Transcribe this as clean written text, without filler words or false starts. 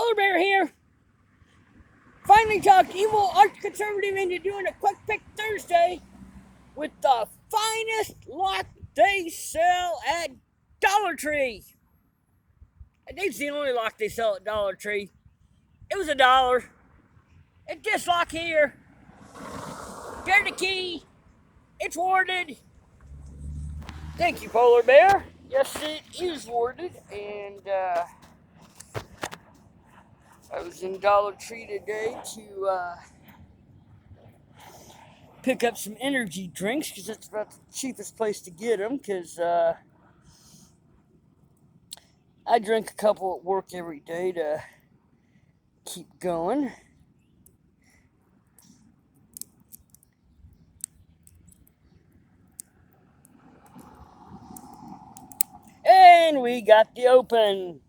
Polar Bear here. Finally talked evil arch conservative into doing a quick pick Thursday with the finest lock they sell at Dollar Tree. And it's the only lock they sell at Dollar Tree. It was $1. And this lock here, get the key. It's warded. Thank you, Polar Bear. Yes, it is warded, and I was in Dollar Tree today to pick up some energy drinks because it's about the cheapest place to get them. Because I drink a couple at work every day to keep going. And we got the open.